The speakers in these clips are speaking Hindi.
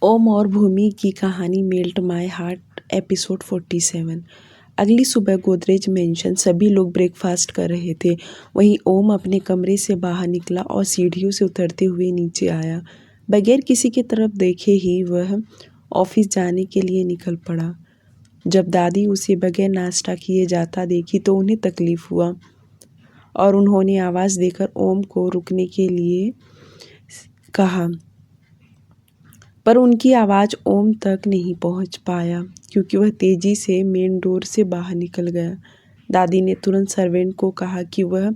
ओम और भूमि की कहानी मेल्ट माय हार्ट एपिसोड 47। अगली सुबह गोदरेज मेंशन सभी लोग ब्रेकफास्ट कर रहे थे। वहीं ओम अपने कमरे से बाहर निकला और सीढ़ियों से उतरते हुए नीचे आया। बगैर किसी की तरफ देखे ही वह ऑफिस जाने के लिए निकल पड़ा। जब दादी उसे बगैर नाश्ता किए जाता देखी तो उन्हें तकलीफ हुआ और उन्होंने आवाज़ देकर ओम को रुकने के लिए कहा, पर उनकी आवाज़ ओम तक नहीं पहुंच पाया क्योंकि वह तेज़ी से मेन डोर से बाहर निकल गया। दादी ने तुरंत सर्वेंट को कहा कि वह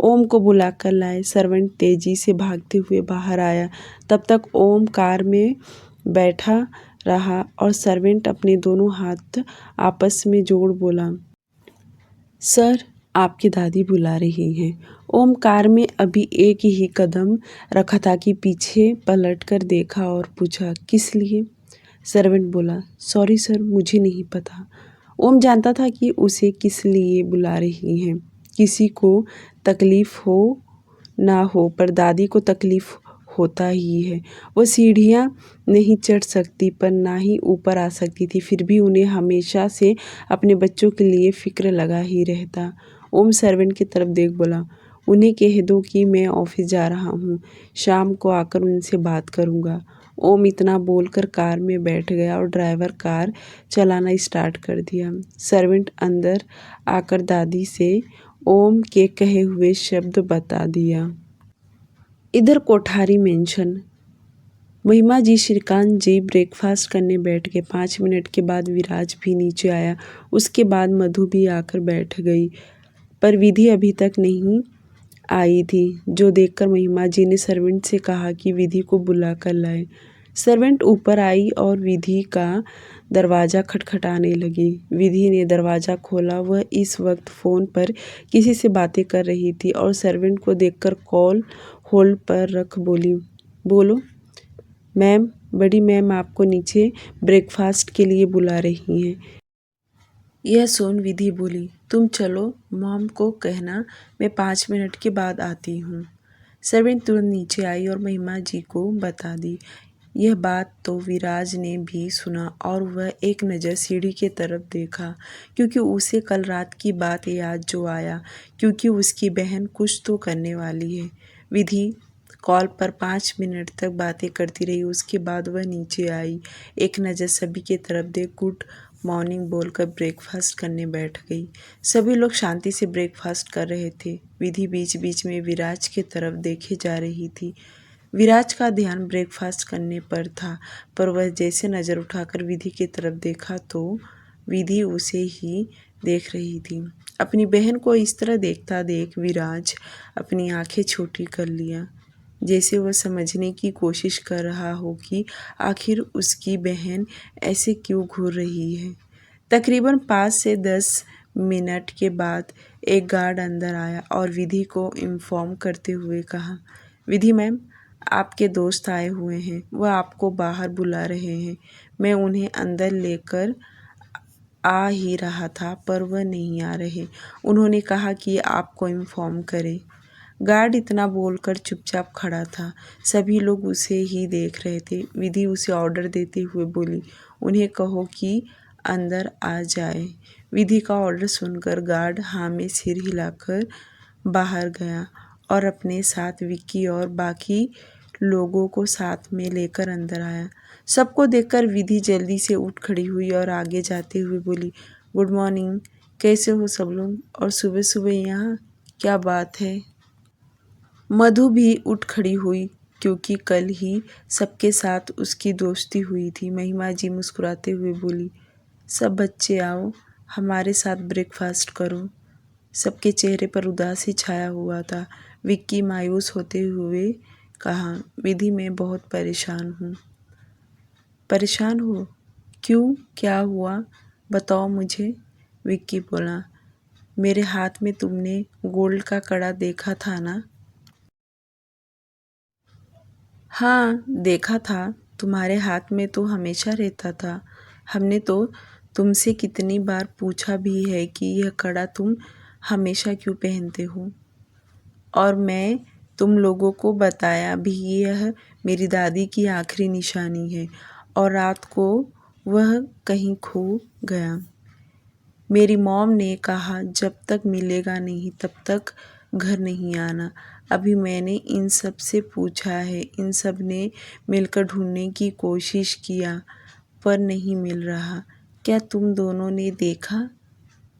ओम को बुलाकर लाए। सर्वेंट तेज़ी से भागते हुए बाहर आया। तब तक ओम कार में बैठा रहा और सर्वेंट अपने दोनों हाथ आपस में जोड़ बोला, सर, आपकी दादी बुला रही हैं। ओम कार में अभी एक ही कदम रखा था कि पीछे पलटकर देखा और पूछा, किस लिए? सर्वेंट बोला, सॉरी सर, मुझे नहीं पता। ओम जानता था कि उसे किस लिए बुला रही हैं। किसी को तकलीफ़ हो ना हो, पर दादी को तकलीफ़ होता ही है। वो सीढ़ियाँ नहीं चढ़ सकती पर ना ही ऊपर आ सकती थी, फिर भी उन्हें हमेशा से अपने बच्चों के लिए फ़िक्र लगा ही रहता। ओम सर्वेंट की तरफ देख बोला, उन्हें कह दो कि मैं ऑफिस जा रहा हूँ, शाम को आकर उनसे बात करूँगा। ओम इतना बोलकर कार में बैठ गया और ड्राइवर कार चलाना स्टार्ट कर दिया। सर्वेंट अंदर आकर दादी से ओम के कहे हुए शब्द बता दिया। इधर कोठारी मेंशन। महिमा जी, श्रीकांत जी ब्रेकफास्ट करने बैठ गए। 5 मिनट के बाद विराज भी नीचे आया। उसके बाद मधु भी आकर बैठ गई, पर विधि अभी तक नहीं आई थी, जो देखकर महिमा जी ने सर्वेंट से कहा कि विधि को बुला कर लाए। सर्वेंट ऊपर आई और विधि का दरवाज़ा खटखटाने लगी। विधि ने दरवाज़ा खोला। वह इस वक्त फ़ोन पर किसी से बातें कर रही थी और सर्वेंट को देखकर कॉल होल्ड पर रख बोली, बोलो मैम, बड़ी मैम आपको नीचे ब्रेकफास्ट के लिए बुला रही हैं। यह सुन विधि बोली, तुम चलो, मॉम को कहना मैं 5 मिनट के बाद आती हूँ। सर्वेंट तुरंत नीचे आई और महिमा जी को बता दी। यह बात तो विराज ने भी सुना और वह एक नज़र सीढ़ी की तरफ देखा, क्योंकि उसे कल रात की बात याद जो आया, क्योंकि उसकी बहन कुछ तो करने वाली है। विधि कॉल पर 5 मिनट तक बातें करती रही। उसके बाद वह नीचे आई, एक नज़र सभी की तरफ देख गुड मॉर्निंग बोलकर ब्रेकफास्ट करने बैठ गई। सभी लोग शांति से ब्रेकफास्ट कर रहे थे। विधि बीच बीच में विराज की तरफ देखे जा रही थी। विराज का ध्यान ब्रेकफास्ट करने पर था, पर वह जैसे नज़र उठाकर विधि की तरफ देखा तो विधि उसे ही देख रही थी। अपनी बहन को इस तरह देखता देख विराज अपनी आंखें छोटी कर लिया, जैसे वह समझने की कोशिश कर रहा हो कि आखिर उसकी बहन ऐसे क्यों घूर रही है। तकरीबन 5 से 10 मिनट के बाद एक गार्ड अंदर आया और विधि को इन्फॉर्म करते हुए कहा, विधि मैम, आपके दोस्त आए हुए हैं, वह आपको बाहर बुला रहे हैं। मैं उन्हें अंदर लेकर आ ही रहा था पर वह नहीं आ रहे। उन्होंने कहा कि आपको इन्फॉर्म करें। गार्ड इतना बोलकर चुपचाप खड़ा था। सभी लोग उसे ही देख रहे थे। विधि उसे ऑर्डर देते हुए बोली, उन्हें कहो कि अंदर आ जाए। विधि का ऑर्डर सुनकर गार्ड हाँ में सिर हिलाकर बाहर गया और अपने साथ विक्की और बाकी लोगों को साथ में लेकर अंदर आया। सबको देखकर विधि जल्दी से उठ खड़ी हुई और आगे जाते हुए बोली, गुड मॉर्निंग, कैसे हो सब लोग, और सुबह सुबह यहाँ क्या बात है? मधु भी उठ खड़ी हुई, क्योंकि कल ही सबके साथ उसकी दोस्ती हुई थी। महिमा जी मुस्कुराते हुए बोली, सब बच्चे आओ, हमारे साथ ब्रेकफास्ट करो। सबके चेहरे पर उदासी छाया हुआ था। विक्की मायूस होते हुए कहा, विधि मैं बहुत परेशान हूँ। परेशान हो? क्यों, क्या हुआ, बताओ मुझे। विक्की बोला, मेरे हाथ में तुमने गोल्ड का कड़ा देखा था ना? हाँ, देखा था। तुम्हारे हाथ में तो हमेशा रहता था। हमने तो तुमसे कितनी बार पूछा भी है कि यह कड़ा तुम हमेशा क्यों पहनते हो, और मैं तुम लोगों को बताया भी, यह मेरी दादी की आखिरी निशानी है और रात को वह कहीं खो गया। मेरी मॉम ने कहा जब तक मिलेगा नहीं तब तक घर नहीं आना। अभी मैंने इन सब से पूछा है, इन सब ने मिलकर ढूंढने की कोशिश किया पर नहीं मिल रहा। क्या तुम दोनों ने देखा?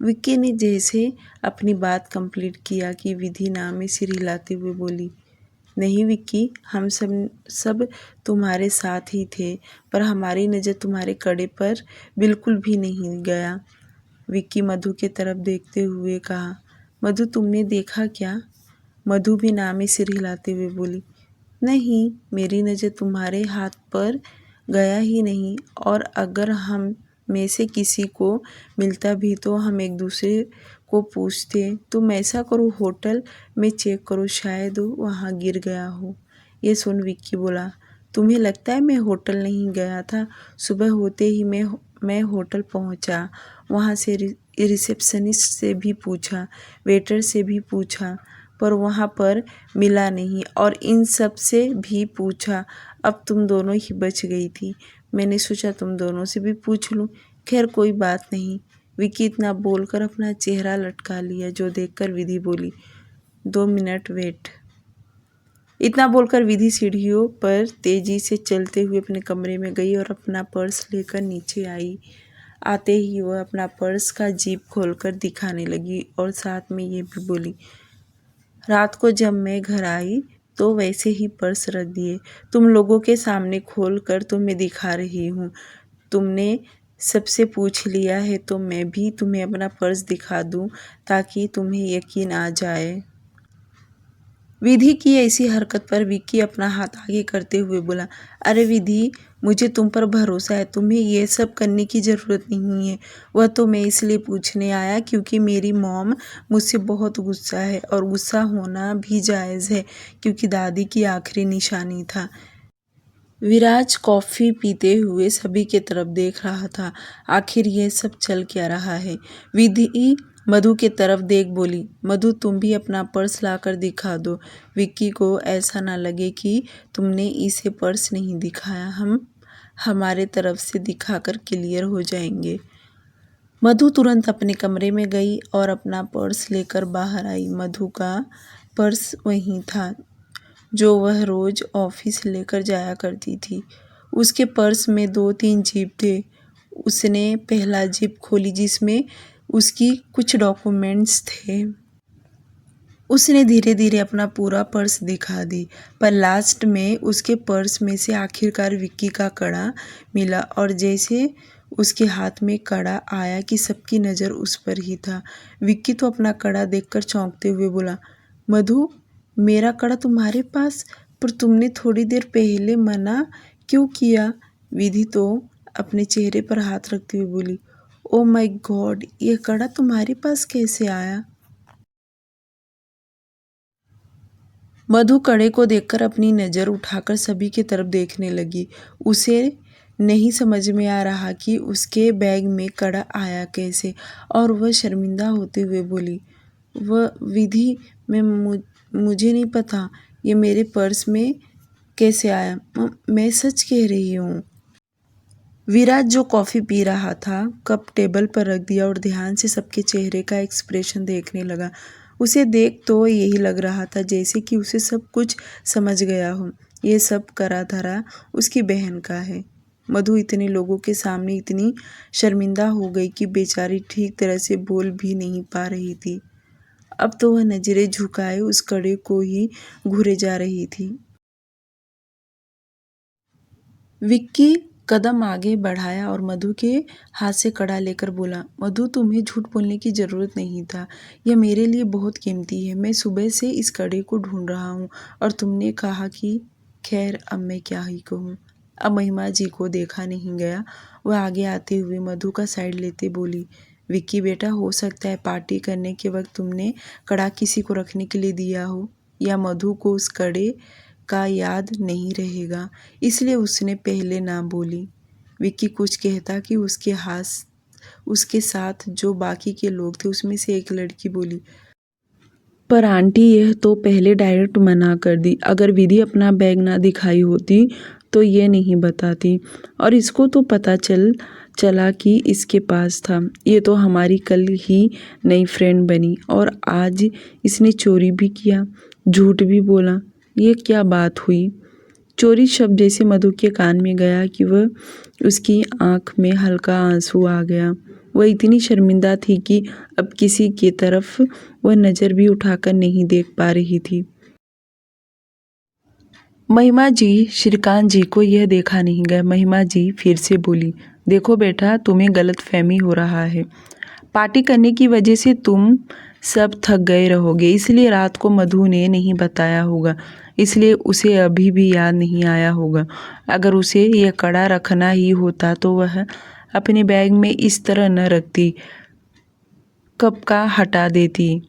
विक्की ने जैसे अपनी बात कंप्लीट किया कि विधि नाम में सिर हिलाते हुए बोली, नहीं विक्की, हम सब तुम्हारे साथ ही थे पर हमारी नज़र तुम्हारे कड़े पर बिल्कुल भी नहीं गया। विक्की मधु के तरफ देखते हुए कहा, मधु तुमने देखा क्या? मधु भी नामे सिर हिलाते हुए बोली, नहीं, मेरी नज़र तुम्हारे हाथ पर गया ही नहीं और अगर हम में से किसी को मिलता भी तो हम एक दूसरे को पूछते। तुम ऐसा करो, होटल में चेक करो, शायद वहाँ गिर गया हो। ये सुन विक्की बोला, तुम्हें लगता है मैं होटल नहीं गया था? सुबह होते ही मैं होटल पहुँचा। वहाँ से रिसेप्शनिस्ट से भी पूछा, वेटर से भी पूछा पर वहाँ पर मिला नहीं और इन सब से भी पूछा। अब तुम दोनों ही बच गई थी। मैंने सोचा तुम दोनों से भी पूछ लूँ। खैर कोई बात नहीं। विक्की इतना बोलकर अपना चेहरा लटका लिया जो देखकर विधि बोली, 2 मिनट वेट। इतना बोलकर विधि सीढ़ियों पर तेजी से चलते हुए अपने कमरे में गई और अपना पर्स लेकर नीचे आई। आते ही वह अपना पर्स का जिप खोलकर दिखाने लगी और साथ में ये भी बोली, रात को जब मैं घर आई तो वैसे ही पर्स रख दिए। तुम लोगों के सामने खोल कर तुम्हें दिखा रही हूँ। तुमने सबसे पूछ लिया है तो मैं भी तुम्हें अपना पर्स दिखा दूँ ताकि तुम्हें यकीन आ जाए। विधि की ऐसी हरकत पर विक्की अपना हाथ आगे करते हुए बोला, अरे विधि, मुझे तुम पर भरोसा है, तुम्हें ये सब करने की ज़रूरत नहीं है। वह तो मैं इसलिए पूछने आया क्योंकि मेरी मॉम मुझसे बहुत गुस्सा है और गुस्सा होना भी जायज़ है क्योंकि दादी की आखिरी निशानी था। विराज कॉफ़ी पीते हुए सभी के तरफ देख रहा था। आखिर ये सब चल क्या रहा है? विधि मधु के तरफ देख बोली, मधु तुम भी अपना पर्स लाकर दिखा दो। विक्की को ऐसा ना लगे कि तुमने इसे पर्स नहीं दिखाया। हम हमारे तरफ से दिखाकर क्लियर हो जाएंगे। मधु तुरंत अपने कमरे में गई और अपना पर्स लेकर बाहर आई। मधु का पर्स वहीं था जो वह रोज़ ऑफिस लेकर जाया करती थी। उसके पर्स में 2-3 जिप थे। उसने पहला जिप खोली जिसमें उसकी कुछ डॉक्यूमेंट्स थे। उसने धीरे धीरे अपना पूरा पर्स दिखा दी पर लास्ट में उसके पर्स में से आखिरकार विक्की का कड़ा मिला और जैसे उसके हाथ में कड़ा आया कि सबकी नज़र उस पर ही था। विक्की तो अपना कड़ा देखकर चौंकते हुए बोला, मधु, मेरा कड़ा तुम्हारे पास? पर तुमने थोड़ी देर पहले मना क्यों किया? विधि तो अपने चेहरे पर हाथ रखते हुए बोली, ओ माय गॉड, ये कड़ा तुम्हारे पास कैसे आया? मधु कड़े को देखकर अपनी नज़र उठाकर सभी की तरफ देखने लगी। उसे नहीं समझ में आ रहा कि उसके बैग में कड़ा आया कैसे और वह शर्मिंदा होते हुए बोली, वह विधि, मुझे नहीं पता ये मेरे पर्स में कैसे आया। मैं सच कह रही हूँ। विराज जो कॉफ़ी पी रहा था कप टेबल पर रख दिया और ध्यान से सबके चेहरे का एक्सप्रेशन देखने लगा। उसे देख तो यही लग रहा था जैसे कि उसे सब कुछ समझ गया हो। ये सब करा धरा उसकी बहन का है। मधु इतने लोगों के सामने इतनी शर्मिंदा हो गई कि बेचारी ठीक तरह से बोल भी नहीं पा रही थी। अब तो वह नज़रें झुकाए उस कड़े को ही घूरे जा रही थी। विक्की कदम आगे बढ़ाया और मधु के हाथ से कड़ा लेकर बोला, मधु तुम्हें झूठ बोलने की ज़रूरत नहीं था। यह मेरे लिए बहुत कीमती है। मैं सुबह से इस कड़े को ढूंढ रहा हूँ और तुमने कहा कि खैर अब मैं क्या ही कहूँ। अब महिमा जी को देखा नहीं गया। वह आगे आते हुए मधु का साइड लेते बोली, विक्की बेटा, हो सकता है पार्टी करने के वक्त तुमने कड़ा किसी को रखने के लिए दिया हो या मधु को उस कड़े का याद नहीं रहेगा इसलिए उसने पहले ना बोली। विक्की कुछ कहता कि उसके साथ जो बाकी के लोग थे उसमें से एक लड़की बोली, पर आंटी यह तो पहले डायरेक्ट मना कर दी। अगर विधि अपना बैग ना दिखाई होती तो ये नहीं बताती, और इसको तो पता चला कि इसके पास था। ये तो हमारी कल ही नई फ्रेंड बनी और आज इसने चोरी भी किया, झूठ भी बोला। ये क्या बात हुई? चोरी शब्द जैसे मधु के कान में गया कि वह उसकी आंख में हल्का आंसू आ गया। वह इतनी शर्मिंदा थी कि अब किसी की तरफ वह नज़र भी उठाकर नहीं देख पा रही थी। महिमा जी श्रीकांत जी को यह देखा नहीं गया। महिमा जी फिर से बोली, देखो बेटा, तुम्हें गलतफहमी हो रहा है। पार्टी करने की वजह से तुम सब थक गए रहोगे, इसलिए रात को मधु ने नहीं बताया होगा, इसलिए उसे अभी भी याद नहीं आया होगा। अगर उसे यह कड़ा रखना ही होता तो वह अपने बैग में इस तरह न रखती, कब का हटा देती।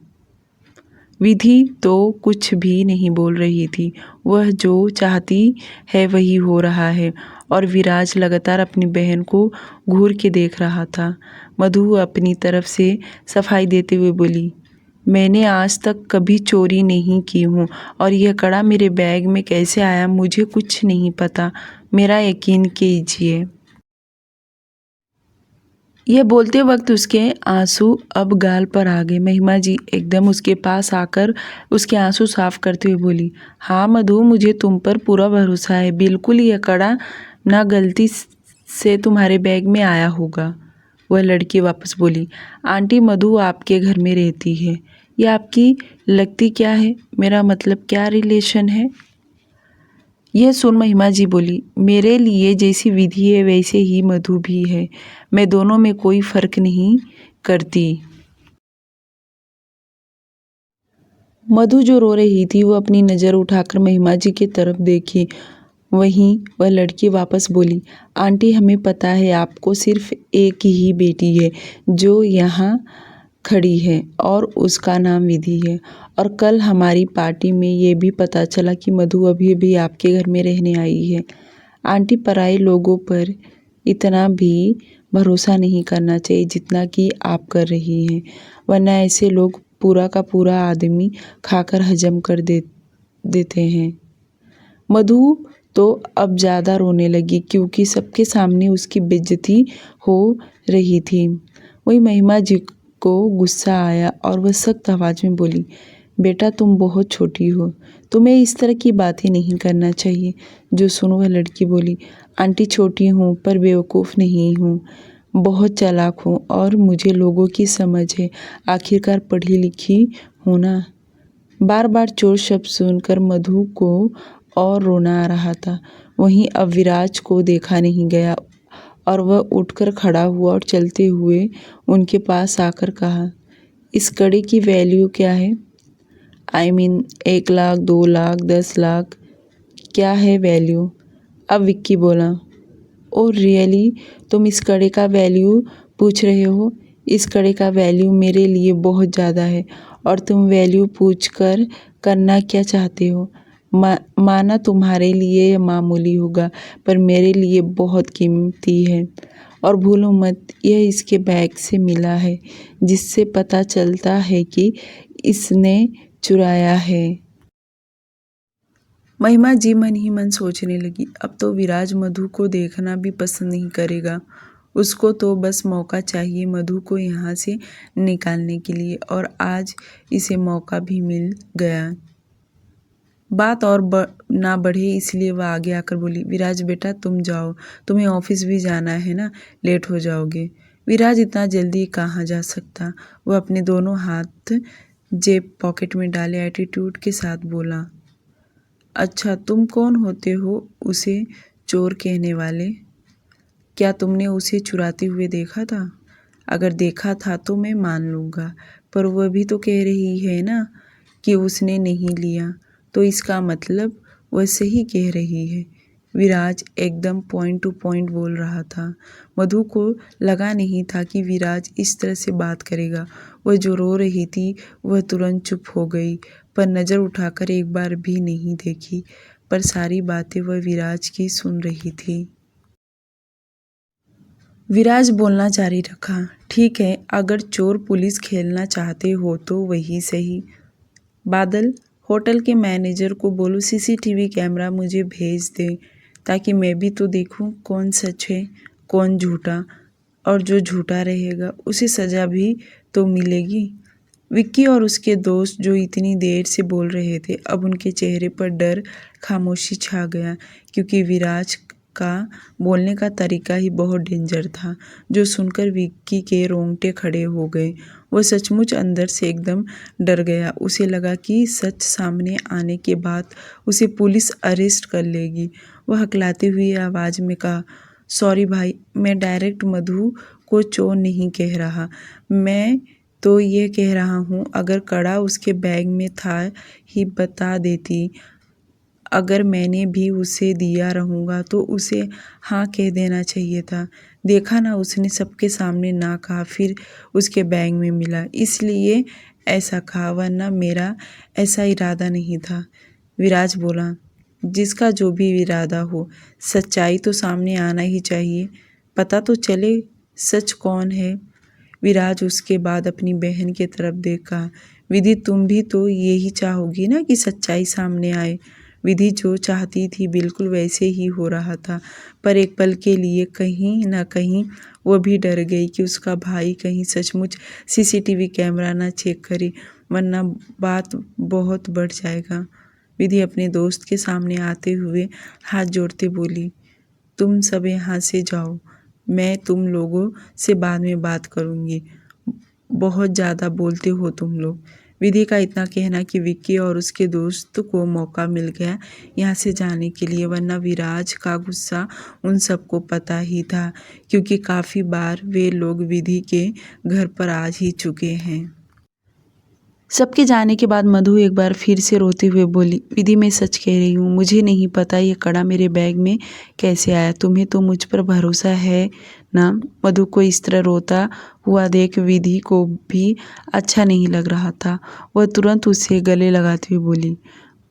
विधि तो कुछ भी नहीं बोल रही थी। वह जो चाहती है वही हो रहा है, और विराज लगातार अपनी बहन को घूर के देख रहा था। मधु अपनी तरफ से सफाई देते हुए बोली, मैंने आज तक कभी चोरी नहीं की हूँ, और यह कड़ा मेरे बैग में कैसे आया मुझे कुछ नहीं पता, मेरा यकीन कीजिए। यह बोलते वक्त उसके आंसू अब गाल पर आ गए। महिमा जी एकदम उसके पास आकर उसके आंसू साफ करते हुए बोली, हाँ मधु, मुझे तुम पर पूरा भरोसा है। बिल्कुल यह कड़ा ना गलती से तुम्हारे बैग में आया होगा। वह लड़की वापस बोली, आंटी, मधु आपके घर में रहती है, यह आपकी लगती क्या है? मेरा मतलब क्या रिलेशन है? यह सुन महिमा जी बोली, मेरे लिए जैसी विधि है वैसे ही मधु भी है, मैं दोनों में कोई फर्क नहीं करती। मधु जो रो रही थी वो अपनी नज़र उठाकर महिमा जी की तरफ देखी। वहीं वह लड़की वापस बोली, आंटी, हमें पता है आपको सिर्फ एक ही बेटी है जो यहाँ खड़ी है, और उसका नाम विधि है। और कल हमारी पार्टी में ये भी पता चला कि मधु अभी भी आपके घर में रहने आई है। आंटी, पराए लोगों पर इतना भी भरोसा नहीं करना चाहिए जितना कि आप कर रही हैं, वरना ऐसे लोग पूरा का पूरा आदमी खाकर हजम कर देते हैं। मधु तो अब ज़्यादा रोने लगी क्योंकि सबके सामने उसकी बेइज्जती हो रही थी। वही महिमा जी को गुस्सा आया और वह सख्त आवाज़ में बोली, बेटा, तुम बहुत छोटी हो, तुम्हें इस तरह की बातें नहीं करना चाहिए। जो सुनो वह लड़की बोली, आंटी, छोटी हूँ पर बेवकूफ़ नहीं हूँ, बहुत चालाक हूँ और मुझे लोगों की समझ है, आखिरकार पढ़ी लिखी हूँ ना। बार बार चोर शब्द सुनकर मधु को और रोना आ रहा था। वहीं अब विराज को देखा नहीं गया और वह उठकर खड़ा हुआ और चलते हुए उनके पास आकर कहा, इस कड़े की वैल्यू क्या है? I mean 1 लाख, 2 लाख, 10 लाख, क्या है वैल्यू? अब विक्की बोला, ओ रियली, तुम इस कड़े का वैल्यू पूछ रहे हो? इस कड़े का वैल्यू मेरे लिए बहुत ज़्यादा है, और तुम वैल्यू पूछ कर करना क्या चाहते हो? माना तुम्हारे लिए यह मामूली होगा, पर मेरे लिए बहुत कीमती है। और भूलो मत, यह इसके बैग से मिला है, जिससे पता चलता है कि इसने चुराया है। महिमा जी मन ही मन सोचने लगी, अब तो विराज मधु को देखना भी पसंद नहीं करेगा। उसको तो बस मौका चाहिए मधु को यहाँ से निकालने के लिए, और आज इसे मौका भी मिल गया। बात और ना बढ़े इसलिए वह आगे आकर बोली, विराज बेटा, तुम जाओ, तुम्हें ऑफिस भी जाना है ना, लेट हो जाओगे। विराज इतना जल्दी कहाँ जा सकता। वह अपने दोनों हाथ जेब पॉकेट में डाले एटीट्यूड के साथ बोला, अच्छा, तुम कौन होते हो उसे चोर कहने वाले? क्या तुमने उसे चुराते हुए देखा था? अगर देखा था तो मैं मान लूँगा, पर वह भी तो कह रही है ना कि उसने नहीं लिया, तो इसका मतलब वह सही कह रही है। विराज एकदम पॉइंट टू पॉइंट बोल रहा था। मधु को लगा नहीं था कि विराज इस तरह से बात करेगा। वह जो रो रही थी वह तुरंत चुप हो गई, पर नज़र उठाकर एक बार भी नहीं देखी, पर सारी बातें वह विराज की सुन रही थी। विराज बोलना जारी रखा, ठीक है, अगर चोर पुलिस खेलना चाहते हो तो वही सही। बादल, होटल के मैनेजर को बोलो सीसीटीवी कैमरा मुझे भेज दे, ताकि मैं भी तो देखूं कौन सच है कौन झूठा, और जो झूठा रहेगा उसे सज़ा भी तो मिलेगी। विक्की और उसके दोस्त जो इतनी देर से बोल रहे थे, अब उनके चेहरे पर डर खामोशी छा गया, क्योंकि विराज का बोलने का तरीका ही बहुत डेंजर था, जो सुनकर विक्की के रोंगटे खड़े हो गए। वह सचमुच अंदर से एकदम डर गया। उसे लगा कि सच सामने आने के बाद उसे पुलिस अरेस्ट कर लेगी। वह हकलाते हुए आवाज़ में कहा, सॉरी भाई, मैं डायरेक्ट मधु को चोर नहीं कह रहा, मैं तो ये कह रहा हूँ अगर कड़ा उसके बैग में था ही बता देती। अगर मैंने भी उसे दिया रहूँगा तो उसे हाँ कह देना चाहिए था। देखा ना, उसने सबके सामने ना कहा, फिर उसके बैग में मिला, इसलिए ऐसा कहा, वरना मेरा ऐसा इरादा नहीं था। विराज बोला, जिसका जो भी इरादा हो, सच्चाई तो सामने आना ही चाहिए, पता तो चले सच कौन है। विराज उसके बाद अपनी बहन की तरफ देखा, विधि तुम भी तो यही चाहोगी ना कि सच्चाई सामने आए। विधि जो चाहती थी बिल्कुल वैसे ही हो रहा था, पर एक पल के लिए कहीं ना कहीं वो भी डर गई कि उसका भाई कहीं सचमुच सीसीटीवी कैमरा ना चेक करे, वरना बात बहुत बढ़ जाएगा। विधि अपने दोस्त के सामने आते हुए हाथ जोड़ते बोली, तुम सब यहाँ से जाओ, मैं तुम लोगों से बाद में बात करूँगी, बहुत ज़्यादा बोलते हो तुम लोग। विधि का इतना कहना कि विक्की और उसके दोस्त को मौका मिल गया यहाँ से जाने के लिए, वरना विराज का गुस्सा उन सबको पता ही था, क्योंकि काफ़ी बार वे लोग विधि के घर पर आ ही चुके हैं। सबके जाने के बाद मधु एक बार फिर से रोते हुए बोली, विधि मैं सच कह रही हूँ, मुझे नहीं पता ये कड़ा मेरे बैग में कैसे आया, तुम्हें तो मुझ पर भरोसा है ना। मधु को इस तरह रोता हुआ देख विधि को भी अच्छा नहीं लग रहा था। वह तुरंत उसे गले लगाते हुए बोली,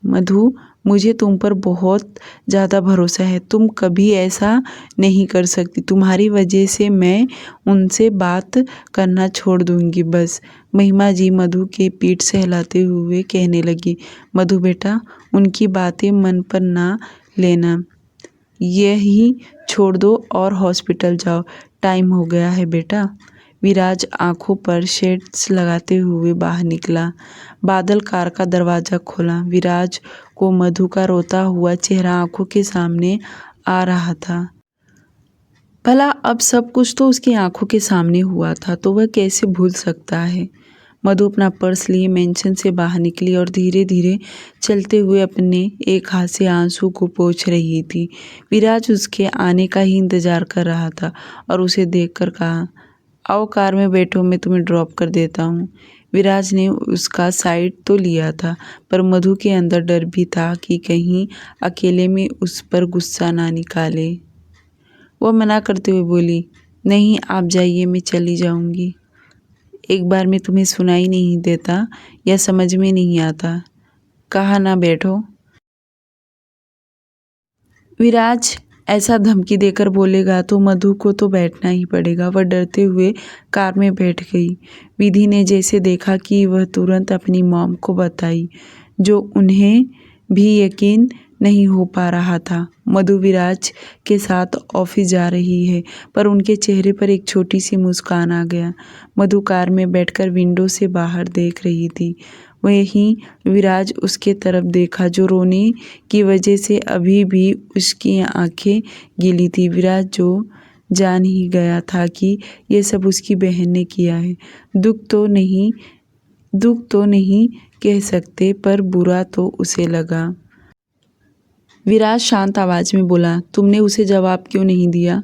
मधु मुझे तुम पर बहुत ज़्यादा भरोसा है, तुम कभी ऐसा नहीं कर सकती, तुम्हारी वजह से मैं उनसे बात करना छोड़ दूंगी बस। महिमा जी मधु के पीठ सहलाते हुए कहने लगी, मधु बेटा, उनकी बातें मन पर ना लेना, यही छोड़ दो और हॉस्पिटल जाओ, टाइम हो गया है बेटा। विराज आंखों पर शेड्स लगाते हुए बाहर निकला। बादल कार का दरवाज़ा खोला। विराज को मधु का रोता हुआ चेहरा आंखों के सामने आ रहा था। भला अब सब कुछ तो उसकी आंखों के सामने हुआ था, तो वह कैसे भूल सकता है। मधु अपना पर्स लिए मेंशन से बाहर निकली और धीरे धीरे चलते हुए अपने एक हाथ से आंसू को पोंछ रही थी। विराज उसके आने का ही इंतज़ार कर रहा था और उसे देखकर कहा, आओ कार में बैठो, मैं तुम्हें ड्रॉप कर देता हूँ। विराज ने उसका साइड तो लिया था, पर मधु के अंदर डर भी था कि कहीं अकेले में उस पर गुस्सा ना निकाले। वह मना करते हुए बोली, नहीं आप जाइए, मैं चली जाऊँगी। एक बार में तुम्हें सुनाई नहीं देता या समझ में नहीं आता, कहा ना बैठो। विराज ऐसा धमकी देकर बोलेगा तो मधु को तो बैठना ही पड़ेगा। वह डरते हुए कार में बैठ गई। विधि ने जैसे देखा कि वह तुरंत अपनी मॉम को बताई, जो उन्हें भी यकीन नहीं हो पा रहा था। मधु विराज के साथ ऑफिस जा रही है, पर उनके चेहरे पर एक छोटी सी मुस्कान आ गया। मधु कार में बैठकर विंडो से बाहर देख रही थी। वहीं विराज उसके तरफ देखा, जो रोने की वजह से अभी भी उसकी आंखें गीली थी। विराज जो जान ही गया था कि ये सब उसकी बहन ने किया है। दुख तो नहीं कह सकते, पर बुरा तो उसे लगा। विराज शांत आवाज में बोला, तुमने उसे जवाब क्यों नहीं दिया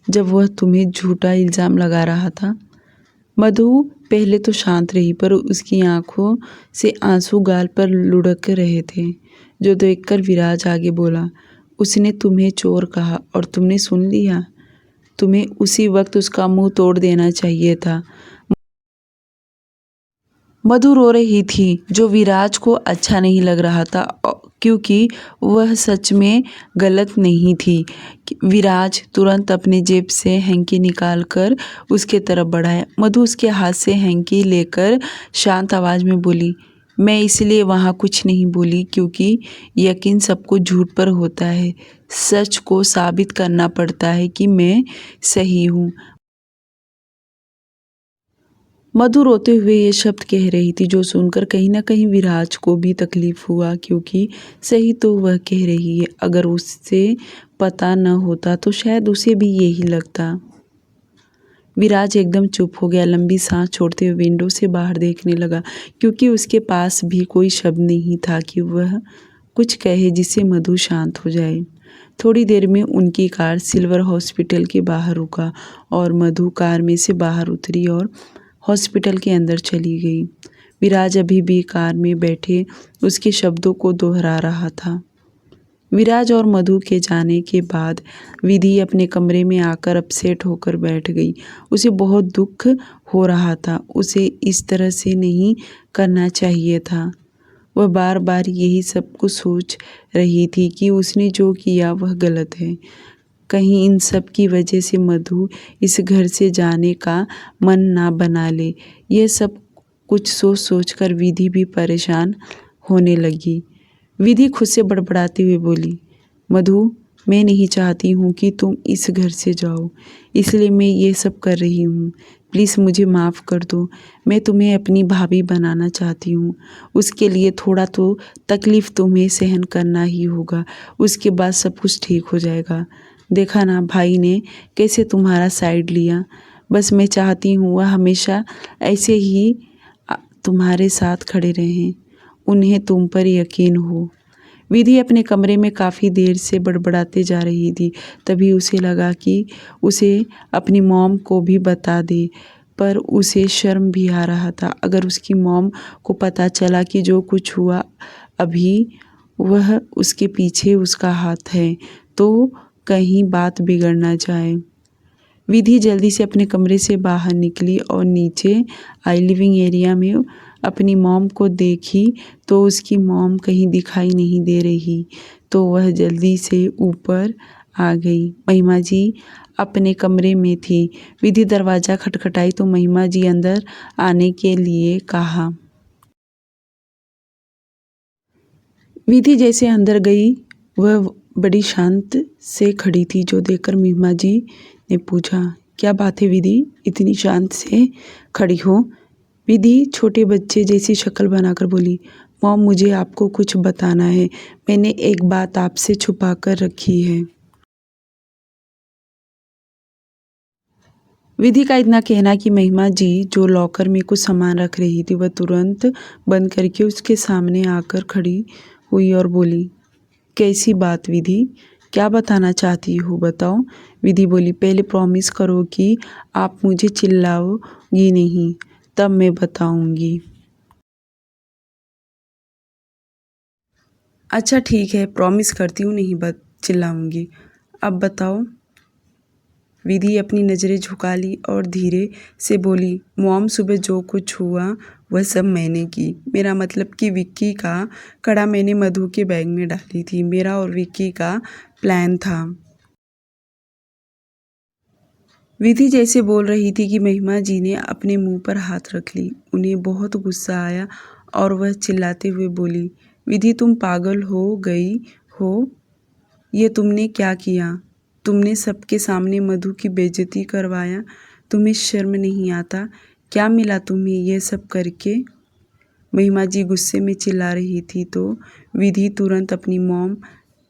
जब वह तुम्हें झूठा इल्ज़ाम लगा रहा था। मधु पहले तो शांत रही, पर उसकी आंखों से आंसू गाल पर लुढ़क रहे थे, जो देखकर विराज आगे बोला, उसने तुम्हें चोर कहा और तुमने सुन लिया। तुम्हें उसी वक्त उसका मुंह तोड़ देना चाहिए था। मधु रो रही थी, जो विराज को अच्छा नहीं लग रहा था, क्योंकि वह सच में गलत नहीं थी। विराज तुरंत अपने जेब से हैंकी निकालकर उसके तरफ बढ़ाया। मधु उसके हाथ से हैंकी लेकर शांत आवाज में बोली, मैं इसलिए वहाँ कुछ नहीं बोली क्योंकि यकीन सबको झूठ पर होता है। सच को साबित करना पड़ता है कि मैं सही हूँ। मधु रोते हुए ये शब्द कह रही थी जो सुनकर कहीं ना कहीं विराज को भी तकलीफ हुआ, क्योंकि सही तो वह कह रही है। अगर उससे पता न होता तो शायद उसे भी यही लगता। विराज एकदम चुप हो गया, लंबी सांस छोड़ते हुए विंडो से बाहर देखने लगा, क्योंकि उसके पास भी कोई शब्द नहीं था कि वह कुछ कहे जिससे मधु शांत हो जाए। थोड़ी देर में उनकी कार सिल्वर हॉस्पिटल के बाहर रुका और मधु कार में से बाहर उतरी और हॉस्पिटल के अंदर चली गई। विराज अभी भी कार में बैठे उसके शब्दों को दोहरा रहा था। विराज और मधु के जाने के बाद विधि अपने कमरे में आकर अपसेट होकर बैठ गई। उसे बहुत दुख हो रहा था। उसे इस तरह से नहीं करना चाहिए था। वह बार बार यही सब कुछ सोच रही थी कि उसने जो किया वह गलत है। कहीं इन सब की वजह से मधु इस घर से जाने का मन ना बना ले। यह सब कुछ सोच सोचकर विधि भी परेशान होने लगी। विधि खुद से बड़बड़ाते हुए बोली, मधु, मैं नहीं चाहती हूँ कि तुम इस घर से जाओ, इसलिए मैं ये सब कर रही हूँ। प्लीज़ मुझे माफ़ कर दो। मैं तुम्हें अपनी भाभी बनाना चाहती हूँ। उसके लिए थोड़ा तो तकलीफ़ तुम्हें सहन करना ही होगा। उसके बाद सब कुछ ठीक हो जाएगा। देखा ना भाई ने कैसे तुम्हारा साइड लिया। बस मैं चाहती हूँ वह हमेशा ऐसे ही तुम्हारे साथ खड़े रहें। उन्हें तुम पर यकीन हो। विधि अपने कमरे में काफ़ी देर से बड़बड़ाते जा रही थी। तभी उसे लगा कि उसे अपनी मॉम को भी बता दे, पर उसे शर्म भी आ रहा था। अगर उसकी मॉम को पता चला कि जो कुछ हुआ अभी वह उसके पीछे उसका हाथ है, तो कहीं बात बिगड़ ना जाए। विधि जल्दी से अपने कमरे से बाहर निकली और नीचे आई लिविंग एरिया में अपनी मॉम को देखी तो उसकी मॉम कहीं दिखाई नहीं दे रही, तो वह जल्दी से ऊपर आ गई। महिमा जी अपने कमरे में थी। विधि दरवाज़ा खटखटाई तो महिमा जी अंदर आने के लिए कहा। विधि जैसे अंदर गई वह बड़ी शांत से खड़ी थी, जो देखकर महिमा जी ने पूछा, क्या बात है विधि, इतनी शांत से खड़ी हो? विधि छोटे बच्चे जैसी शक्ल बनाकर बोली, मॉम मुझे आपको कुछ बताना है। मैंने एक बात आपसे छुपा कर रखी है। विधि का इतना कहना कि महिमा जी जो लॉकर में कुछ सामान रख रही थी वह तुरंत बंद करके उसके सामने आकर खड़ी हुई और बोली, कैसी बात विधि, क्या बताना चाहती हो बताओ? विधि बोली, पहले प्रॉमिस करो कि आप मुझे चिल्लाओगी नहीं, तब मैं बताऊंगी। अच्छा ठीक है, प्रॉमिस करती हूँ नहीं चिल्लाऊंगी। अब बताओ। विधि अपनी नज़रें झुका ली और धीरे से बोली, मॉम सुबह जो कुछ हुआ वह सब मैंने की। मेरा मतलब कि विक्की का कड़ा मैंने मधु के बैग में डाली थी। मेरा और विक्की का प्लान था। विधि जैसे बोल रही थी कि महिमा जी ने अपने मुंह पर हाथ रख ली। उन्हें बहुत गुस्सा आया और वह चिल्लाते हुए बोली, विधि तुम पागल हो गई हो? ये तुमने क्या किया? तुमने सबके सामने मधु की बेइज्जती करवाया। तुम्हें शर्म नहीं आता? क्या मिला तुम्हें ये सब करके? महिमा जी गुस्से में चिल्ला रही थी तो विधि तुरंत अपनी मॉम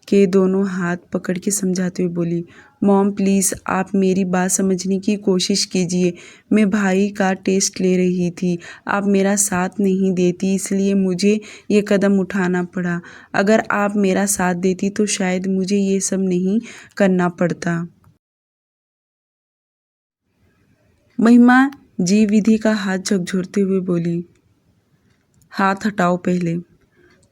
के दोनों हाथ पकड़ के समझाते हुए बोली, मॉम प्लीज़ आप मेरी बात समझने की कोशिश कीजिए। मैं भाई का टेस्ट ले रही थी। आप मेरा साथ नहीं देती, इसलिए मुझे ये कदम उठाना पड़ा। अगर आप मेरा साथ देती तो शायद मुझे ये सब नहीं करना पड़ता। महिमा जी विधि का हाथ झकझोरते हुए बोली, हाथ हटाओ पहले।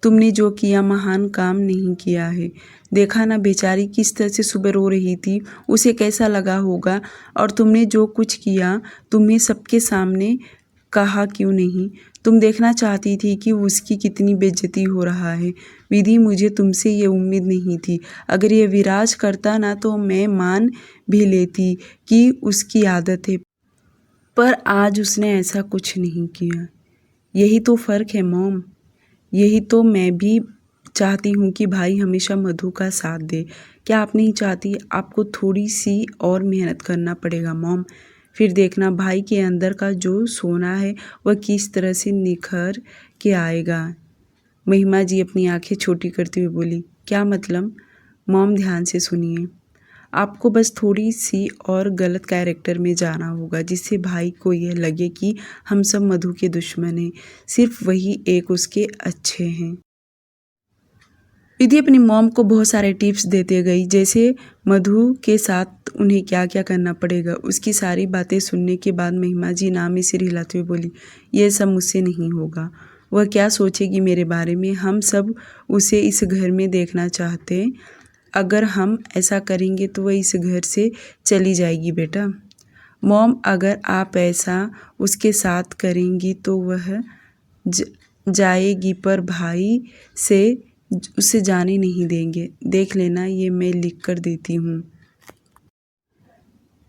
तुमने जो किया महान काम नहीं किया है। देखा ना बेचारी किस तरह से सुबह रो रही थी, उसे कैसा लगा होगा। और तुमने जो कुछ किया तुम्हें सबके सामने कहा क्यों नहीं? तुम देखना चाहती थी कि उसकी कितनी बेइज्जती हो रहा है। विधि मुझे तुमसे ये उम्मीद नहीं थी। अगर ये विराज करता ना तो मैं मान भी लेती कि उसकी आदत है, पर आज उसने ऐसा कुछ नहीं किया। यही तो फ़र्क है मॉम। यही तो मैं भी चाहती हूँ कि भाई हमेशा मधु का साथ दे। क्या आप नहीं चाहती? आपको थोड़ी सी और मेहनत करना पड़ेगा मॉम। फिर देखना भाई के अंदर का जो सोना है वह किस तरह से निखर के आएगा। महिमा जी अपनी आंखें छोटी करती हुई बोली, क्या मतलब? मॉम ध्यान से सुनिए। आपको बस थोड़ी सी और गलत कैरेक्टर में जाना होगा जिससे भाई को यह लगे कि हम सब मधु के दुश्मन हैं, सिर्फ वही एक उसके अच्छे हैं। विधि अपनी मॉम को बहुत सारे टिप्स देते गई, जैसे मधु के साथ उन्हें क्या क्या करना पड़ेगा। उसकी सारी बातें सुनने के बाद महिमा जी नाम में सिर हिलाते हुए बोली, यह सब मुझसे नहीं होगा। वह क्या सोचेगी मेरे बारे में? हम सब उसे इस घर में देखना चाहते। अगर हम ऐसा करेंगे तो वह इस घर से चली जाएगी बेटा। मॉम, अगर आप ऐसा उसके साथ करेंगी तो वह जाएगी, पर भाई से उसे जाने नहीं देंगे। देख लेना, ये मैं लिख कर देती हूँ।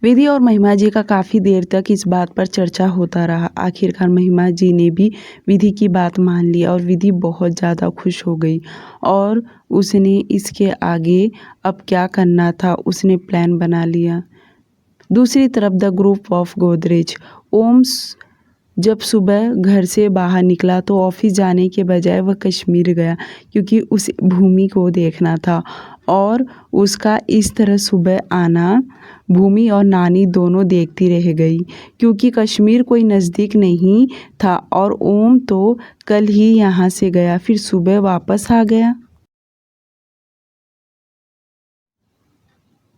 विधि और महिमा जी का काफ़ी देर तक इस बात पर चर्चा होता रहा। आखिरकार महिमा जी ने भी विधि की बात मान ली और विधि बहुत ज़्यादा खुश हो गई और उसने इसके आगे अब क्या करना था उसने प्लान बना लिया। दूसरी तरफ द ग्रुप ऑफ गोदरेज। ओम जब सुबह घर से बाहर निकला तो ऑफिस जाने के बजाय वह कश्मीर गया, क्योंकि उसे भूमि को देखना था। और उसका इस तरह सुबह आना भूमि और नानी दोनों देखती रह गई, क्योंकि कश्मीर कोई नज़दीक नहीं था और ओम तो कल ही यहाँ से गया, फिर सुबह वापस आ गया।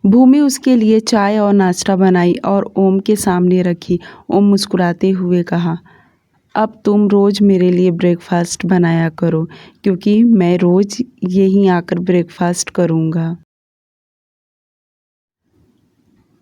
भूमि उसके लिए चाय और नाश्ता बनाई और ओम के सामने रखी। ओम मुस्कुराते हुए कहा, अब तुम रोज़ मेरे लिए ब्रेकफास्ट बनाया करो, क्योंकि मैं रोज़ यहीं आकर ब्रेकफास्ट करूँगा।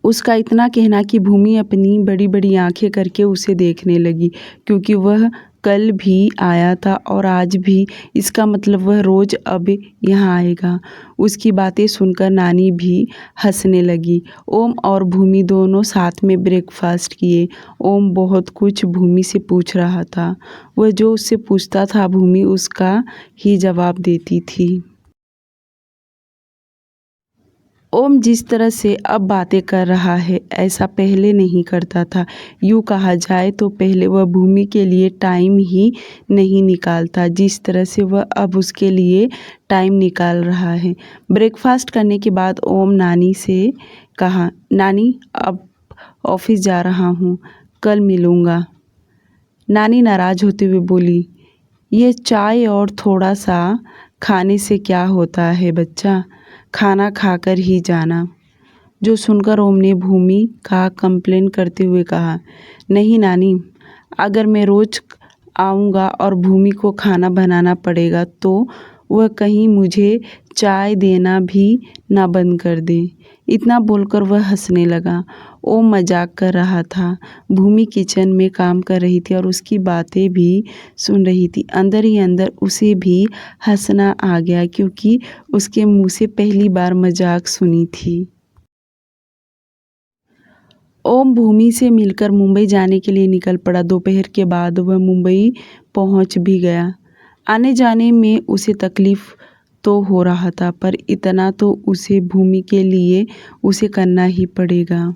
उसका इतना कहना कि भूमि अपनी बड़ी बड़ी आंखें करके उसे देखने लगी, क्योंकि वह कल भी आया था और आज भी। इसका मतलब वह रोज़ अब यहाँ आएगा। उसकी बातें सुनकर नानी भी हंसने लगी। ओम और भूमि दोनों साथ में ब्रेकफास्ट किए। ओम बहुत कुछ भूमि से पूछ रहा था। वह जो उससे पूछता था भूमि उसका ही जवाब देती थी। ओम जिस तरह से अब बातें कर रहा है ऐसा पहले नहीं करता था। यूँ कहा जाए तो पहले वह भूमि के लिए टाइम ही नहीं निकालता, जिस तरह से वह अब उसके लिए टाइम निकाल रहा है। ब्रेकफास्ट करने के बाद ओम नानी से कहा, नानी अब ऑफिस जा रहा हूँ, कल मिलूँगा। नानी नाराज़ होते हुए बोली, ये चाय और थोड़ा सा खाने से क्या होता है बच्चा, खाना खाकर ही जाना। जो सुनकर ओम ने भूमि का कंप्लेन करते हुए कहा, नहीं नानी, अगर मैं रोज़ आऊँगा और भूमि को खाना बनाना पड़ेगा तो वह कहीं मुझे चाय देना भी ना बंद कर दे। इतना बोलकर वह हंसने लगा। ओम मजाक कर रहा था। भूमि किचन में काम कर रही थी और उसकी बातें भी सुन रही थी। अंदर ही अंदर उसे भी हंसना आ गया, क्योंकि उसके मुंह से पहली बार मजाक सुनी थी। ओम भूमि से मिलकर मुंबई जाने के लिए निकल पड़ा। दोपहर के बाद वह मुंबई पहुंच भी गया। आने जाने में उसे तकलीफ़ तो हो रहा था, पर इतना तो उसे भूमि के लिए उसे करना ही पड़ेगा।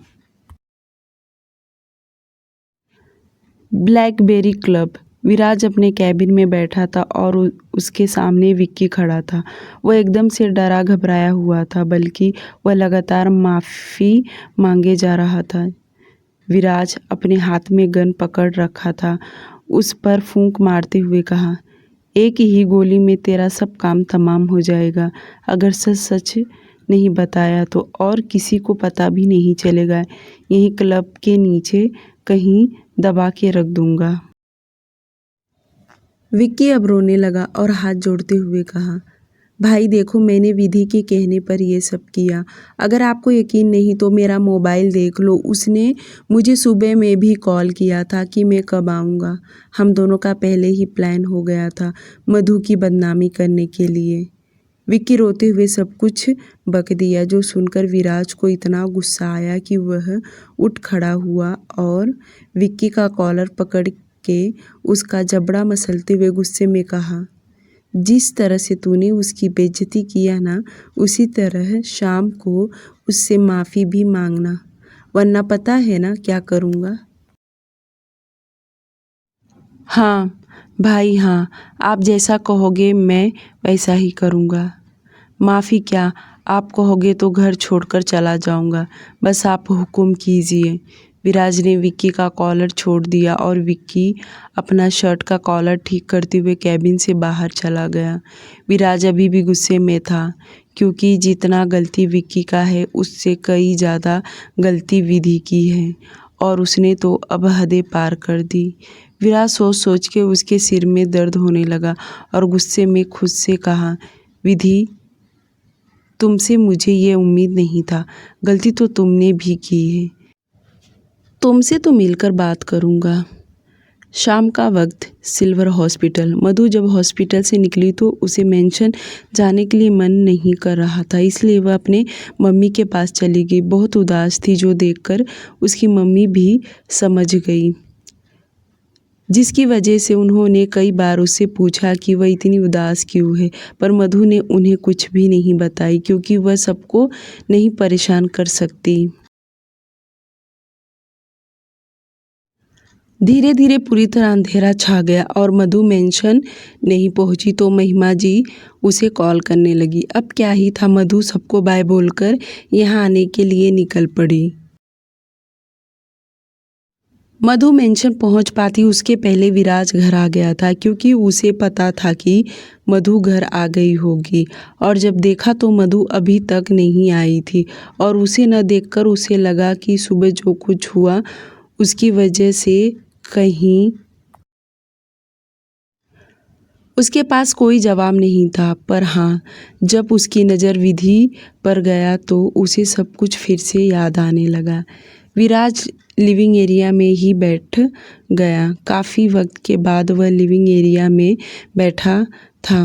Blackberry club. विराज अपने कैबिन में बैठा था और उसके सामने विक्की खड़ा था। वह एकदम से डरा घबराया हुआ था, बल्कि वह लगातार माफ़ी मांगे जा रहा था। विराज अपने हाथ में गन पकड़ रखा था, उस पर फूंक मारते हुए कहा, एक ही गोली में तेरा सब काम तमाम हो जाएगा। अगर सच सच नहीं बताया तो और किसी को पता भी नहीं चलेगा। यहीं क्लब के नीचे कहीं दबा के रख दूंगा। विक्की अब रोने लगा और हाथ जोड़ते हुए कहा, भाई देखो, मैंने विधि के कहने पर यह सब किया। अगर आपको यकीन नहीं तो मेरा मोबाइल देख लो। उसने मुझे सुबह में भी कॉल किया था कि मैं कब आऊँगा। हम दोनों का पहले ही प्लान हो गया था मधु की बदनामी करने के लिए। विक्की रोते हुए सब कुछ बक दिया, जो सुनकर विराज को इतना गुस्सा आया कि वह उठ खड़ा हुआ और विक्की का कॉलर पकड़ के उसका जबड़ा मसलते हुए गुस्से में कहा, जिस तरह से तूने उसकी बेइज्जती किया ना, उसी तरह शाम को उससे माफ़ी भी मांगना, वरना पता है ना क्या करूँगा। हाँ भाई हाँ, आप जैसा कहोगे मैं वैसा ही करूँगा। माफ़ी क्या, आप कहोगे तो घर छोड़कर चला जाऊँगा, बस आप हुक्म कीजिए। विराज ने विक्की का कॉलर छोड़ दिया और विक्की अपना शर्ट का कॉलर ठीक करते हुए कैबिन से बाहर चला गया। विराज अभी भी गुस्से में था, क्योंकि जितना गलती विक्की का है उससे कई ज़्यादा गलती विधि की है और उसने तो अब हदें पार कर दी। विराज सोच सोच के उसके सिर में दर्द होने लगा और गुस्से में खुद से कहा, विधि, तुमसे मुझे ये उम्मीद नहीं था, गलती तो तुमने भी की है। तुमसे तो मिलकर बात करूँगा। शाम का वक्त, सिल्वर हॉस्पिटल। मधु जब हॉस्पिटल से निकली तो उसे मेंशन जाने के लिए मन नहीं कर रहा था, इसलिए वह अपने मम्मी के पास चली गई। बहुत उदास थी, जो देखकर उसकी मम्मी भी समझ गई, जिसकी वजह से उन्होंने कई बार उससे पूछा कि वह इतनी उदास क्यों है, पर मधु ने उन्हें कुछ भी नहीं बताई, क्योंकि वह सबको नहीं परेशान कर सकती। धीरे धीरे पूरी तरह अंधेरा छा गया और मधु मेंशन नहीं पहुंची तो महिमा जी उसे कॉल करने लगी। अब क्या ही था, मधु सबको बाय बोलकर यहाँ आने के लिए निकल पड़ी। मधु मेंशन पहुंच पाती उसके पहले विराज घर आ गया था, क्योंकि उसे पता था कि मधु घर आ गई होगी। और जब देखा तो मधु अभी तक नहीं आई थी और उसे न देखकर उसे लगा कि सुबह जो कुछ हुआ उसकी वजह से कहीं उसके पास कोई जवाब नहीं था। पर हाँ, जब उसकी नज़र विधि पर गया तो उसे सब कुछ फिर से याद आने लगा। विराज लिविंग एरिया में ही बैठ गया। काफ़ी वक्त के बाद वह लिविंग एरिया में बैठा था।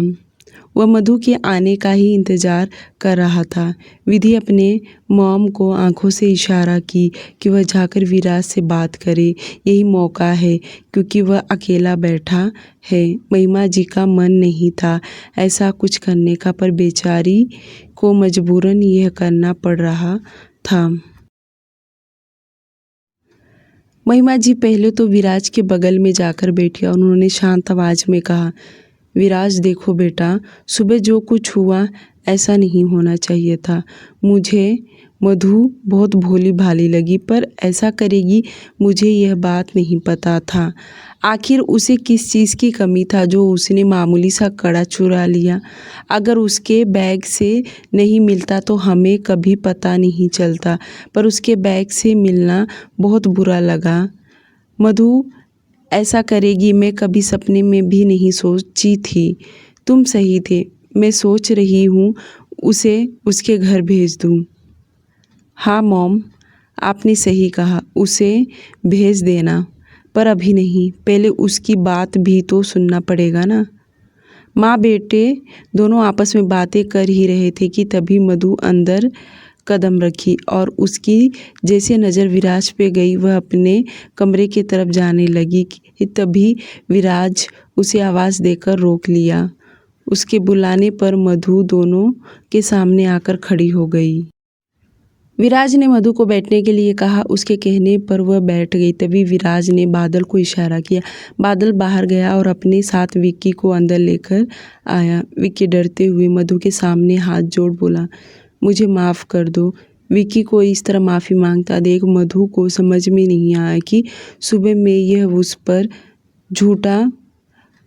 वह मधु के आने का ही इंतज़ार कर रहा था। विधि अपने मॉम को आंखों से इशारा की कि वह जाकर विराज से बात करे, यही मौका है, क्योंकि वह अकेला बैठा है। महिमा जी का मन नहीं था ऐसा कुछ करने का, पर बेचारी को मजबूरन यह करना पड़ रहा था। महिमा जी पहले तो विराज के बगल में जाकर बैठी और उन्होंने शांत आवाज़ में कहा, विराज देखो बेटा, सुबह जो कुछ हुआ ऐसा नहीं होना चाहिए था। मुझे मधु बहुत भोली भाली लगी, पर ऐसा करेगी मुझे यह बात नहीं पता था। आखिर उसे किस चीज़ की कमी था जो उसने मामूली सा कड़ा चुरा लिया। अगर उसके बैग से नहीं मिलता तो हमें कभी पता नहीं चलता, पर उसके बैग से मिलना बहुत बुरा लगा। मधु ऐसा करेगी मैं कभी सपने में भी नहीं सोची थी। तुम सही थे, मैं सोच रही हूँ उसे उसके घर भेज दूँ। हाँ मॉम, आपने सही कहा, उसे भेज देना, पर अभी नहीं, पहले उसकी बात भी तो सुनना पड़ेगा ना। माँ बेटे दोनों आपस में बातें कर ही रहे थे कि तभी मधु अंदर कदम रखी और उसकी जैसे नज़र विराज पे गई, वह अपने कमरे की तरफ जाने लगी कि तभी विराज उसे आवाज़ देकर रोक लिया। उसके बुलाने पर मधु दोनों के सामने आकर खड़ी हो गई। विराज ने मधु को बैठने के लिए कहा। उसके कहने पर वह बैठ गई। तभी विराज ने बादल को इशारा किया। बादल बाहर गया और अपने साथ विक्की को अंदर लेकर आया। विक्की डरते हुए मधु के सामने हाथ जोड़ बोला, मुझे माफ़ कर दो। विक्की को इस तरह माफ़ी मांगता देख मधु को समझ में नहीं आया कि सुबह में यह उस पर झूठा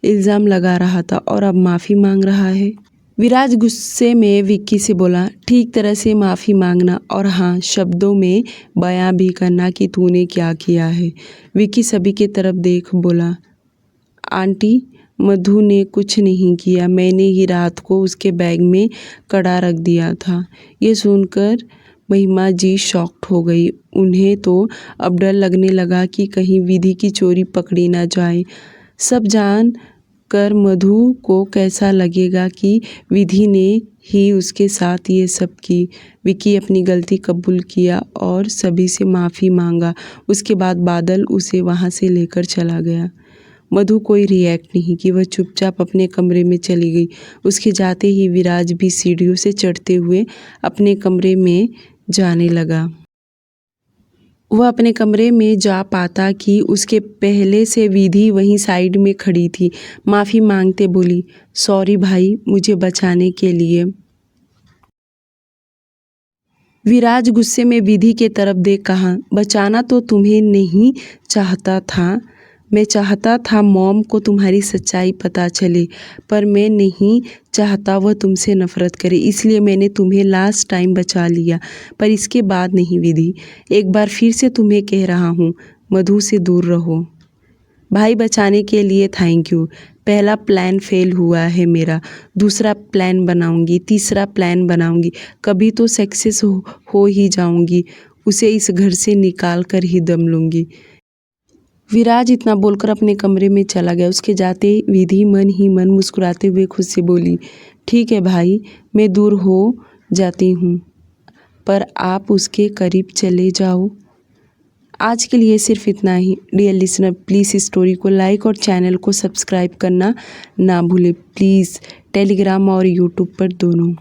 इल्ज़ाम लगा रहा था और अब माफ़ी मांग रहा है। विराज गुस्से में विक्की से बोला, ठीक तरह से माफ़ी मांगना और हाँ, शब्दों में बयां भी करना कि तूने क्या किया है। विक्की सभी की तरफ देख बोला, आंटी, मधु ने कुछ नहीं किया, मैंने ही रात को उसके बैग में कड़ा रख दिया था। ये सुनकर महिमा जी शॉक्ड हो गई। उन्हें तो अब डर लगने लगा कि कहीं विधि की चोरी पकड़ी ना जाए। सब जान कर मधु को कैसा लगेगा कि विधि ने ही उसके साथ ये सब की। विक्की अपनी गलती कबूल किया और सभी से माफ़ी मांगा। उसके बाद बादल उसे वहाँ से लेकर चला गया। मधु कोई रिएक्ट नहीं की, वह चुपचाप अपने कमरे में चली गई। उसके जाते ही विराज भी सीढ़ियों से चढ़ते हुए अपने कमरे में जाने लगा। वह अपने कमरे में जा पाता कि उसके पहले से विधि वहीं साइड में खड़ी थी। माफ़ी मांगते बोली, सॉरी भाई, मुझे बचाने के लिए। विराज गुस्से में विधि के तरफ देख कहा, बचाना तो तुम्हें नहीं चाहता था, मैं चाहता था मॉम को तुम्हारी सच्चाई पता चले, पर मैं नहीं चाहता वह तुमसे नफ़रत करे, इसलिए मैंने तुम्हें लास्ट टाइम बचा लिया, पर इसके बाद नहीं विधि। एक बार फिर से तुम्हें कह रहा हूँ, मधु से दूर रहो। भाई, बचाने के लिए थैंक यू। पहला प्लान फेल हुआ है मेरा, दूसरा प्लान बनाऊंगी, तीसरा प्लान बनाऊंगी, कभी तो सक्सेस हो ही जाऊंगी, उसे इस घर से निकाल कर ही दम लूंगी। विराज इतना बोलकर अपने कमरे में चला गया। उसके जाते विधि मन ही मन मुस्कुराते हुए खुद से बोली, ठीक है भाई, मैं दूर हो जाती हूँ, पर आप उसके करीब चले जाओ। आज के लिए सिर्फ इतना ही। डियर लिसनर, प्लीज़ इस स्टोरी को लाइक और चैनल को सब्सक्राइब करना ना भूलें प्लीज़, टेलीग्राम और यूट्यूब पर दोनों।